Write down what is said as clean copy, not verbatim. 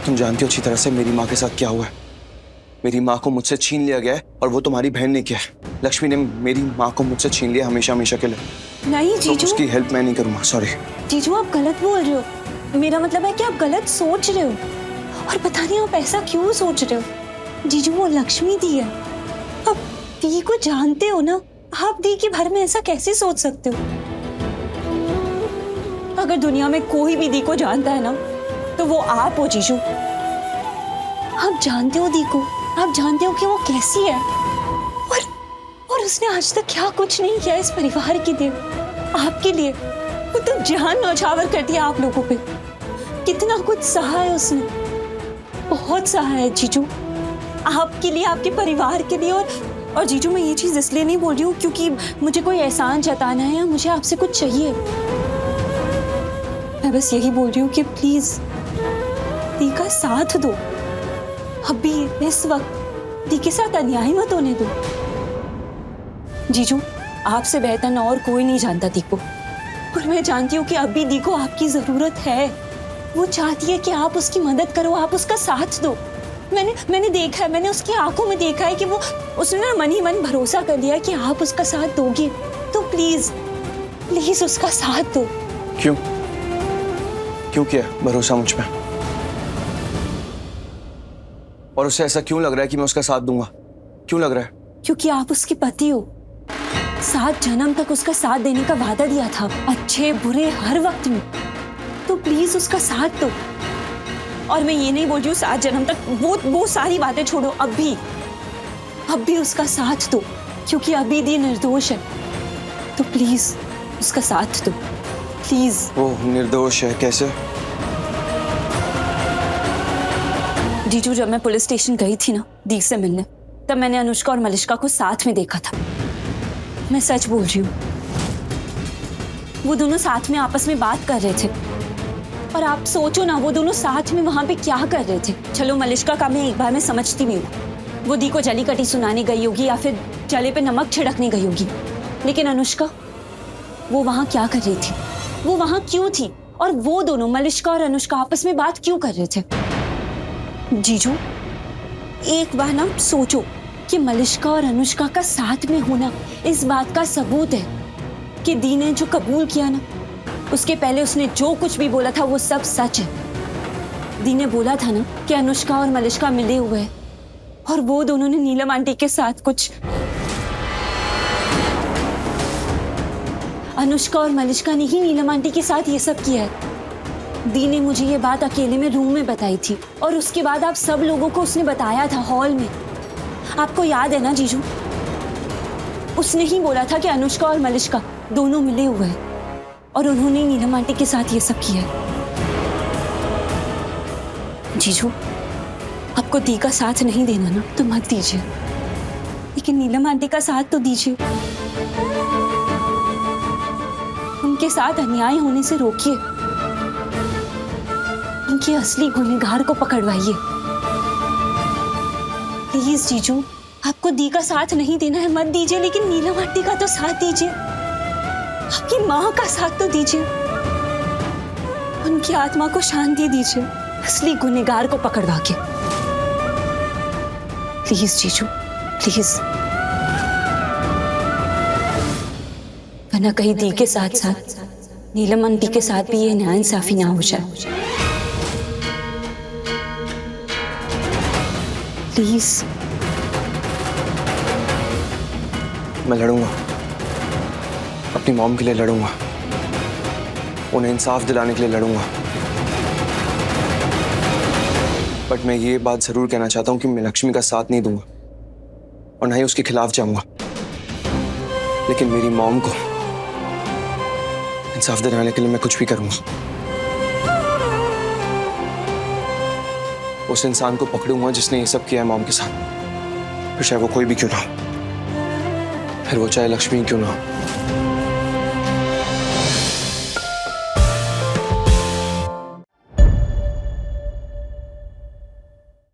तुम जानती हो अच्छी तरह से मेरी माँ के साथ क्या हुआ है। मेरी माँ को मुझसे छीन लिया गया है और वो तुम्हारी बहन ने किया है। लक्ष्मी ने मेरी माँ को मुझसे छीन लिया हमेशा हमेशा के लिए। नहीं जीजू, तो उसकी हेल्प मैं नहीं करूँगा, सॉरी। जीजू आप गलत बोल रहे हो। मेरा मतलब है कि आप गलत सोच रहे हो, और पता नहीं आप ऐसा क्यों सोच रहे हो। जीजू वो लक्ष्मी दी है, आप दी को जानते हो ना। आप दी के बारे में ऐसा कैसे सोच सकते हो? अगर दुनिया में कोई भी दी को जानता है ना तो वो आप हो जीजू। आप जानते हो दी को, आप जानते हो कि वो कैसी है, और उसने आज तक क्या कुछ नहीं किया इस परिवार के लिए, आपके लिए। वो तो जान नौछावर कर दिया आप लोगों पे। कितना कुछ सहा है उसने, बहुत सहा है जीजू, आपके लिए, आपके परिवार के लिए। और जीजू मैं ये चीज इसलिए नहीं बोल रही हूँ क्योंकि मुझे कोई एहसान जताना है या मुझे आपसे कुछ चाहिए। मैं बस यही बोल रही हूँ कि प्लीज दी का साथ दो। अभी इस वक्त दी के साथ अन्याय मत होने दो। जीजू आपसे बेहतर ना और कोई नहीं जानता दी को, और मैं जानती हूँ कि अभी दी को आपकी जरूरत है। वो चाहती है कि आप उसकी मदद करो, आप उसका साथ दो। मैंने देखा है, मैंने उसकी आंखों में देखा है कि उसने ना मन ही मन भरोसा कर लिया कि आप उसका साथ दोगे। तो प्लीज प्लीज उसका साथ दो। क्यों किया भरोसा मुझ पे? और उसे ऐसा क्यों लग रहा है कि मैं उसका साथ दूंगा? क्यों लग रहा है? क्योंकि आप उसके पति हो। 7 जन्म तक उसका साथ देने का वादा दिया था, अच्छे बुरे हर वक्त में। तो प्लीज उसका साथ दो। और मैं ये नहीं बोल रही हूँ 7 जन्म तक, वो सारी बातें छोड़ो। अब भी उसका साथ दो, क्योंकि अभी दी निर्दोष है। तो प्लीज उसका साथ दो, प्लीज। वो निर्दोष है कैसे? जीजू जब मैं पुलिस स्टेशन गई थी ना दी से मिलने, तब मैंने अनुष्का और मलिष्का को साथ में देखा था। मैं सच बोल रही हूँ, वो दोनों साथ में आपस में बात कर रहे थे। और आप सोचो ना, वो दोनों साथ में वहां पे क्या कर रहे थे। चलो मलिष्का का मैं एक बार में समझती भी हूँ, वो दी को जली कटी सुनाने गई होगी या फिर जले पे नमक छिड़कने गई होगी। लेकिन अनुष्का, वो वहां क्या कर रही थी, वो वहां क्यों थी? और वो दोनों मलिष्का और अनुष्का आपस में बात क्यों कर रहे थे? जीजू एक बार ना सोचो कि मलिष्का और अनुष्का का साथ में होना इस बात का सबूत है कि दी ने जो कबूल किया ना, उसके पहले उसने जो कुछ भी बोला था वो सब सच है। दी ने बोला था ना कि अनुष्का और मलिष्का मिले हुए हैं, और वो दोनों ने नीलम आंटी के साथ कुछ। अनुष्का और मलिष्का ने ही नीलम आंटी के साथ ये सब किया है। दी ने मुझे ये बात अकेले में रूम में बताई थी, और उसके बाद आप सब लोगों को उसने बताया था हॉल में। आपको याद है ना जीजू? उसने ही बोला था कि अनुष्का और मलिष्का दोनों मिले हुए हैं, और उन्होंने नीलम आंटी के साथ ये सब किया है। जीजू आपको दी का साथ नहीं देना ना तो मत दीजिए, लेकिन नीलम आंटी का साथ तो दीजिए। उनके साथ अन्याय होने से रोकिए, उनके असली गुनहगार को पकड़वाइए। प्लीज जीजू, आपको दी का साथ नहीं देना है मत दीजिए, लेकिन नीलम आंटी का तो साथ दीजिए। आपकी माँ का साथ तो दीजिए, उनकी आत्मा को शांति दीजिए, असली गुनहगार को पकड़वा के। प्लीज जीजू प्लीज, वरना कहीं दी के साथ साथ नीलम आंटी के साथ भी ये नाइंसाफी ना हो जाए। प्लीज। मैं लड़ूंगा, अपनी मॉम के लिए लड़ूंगा, उन्हें इंसाफ दिलाने के लिए लड़ूंगा। बट मैं ये बात जरूर कहना चाहता हूँ कि मैं लक्ष्मी का साथ नहीं दूंगा और ना ही उसके खिलाफ जाऊंगा, लेकिन मेरी मॉम को इंसाफ दिलाने के लिए मैं कुछ भी करूंगा। उस इंसान को पकड़ूंगा जिसने ये सब किया है मॉम के साथ, फिर चाहे वो कोई भी क्यों ना हो, फिर वो चाहे लक्ष्मी क्यों ना हो।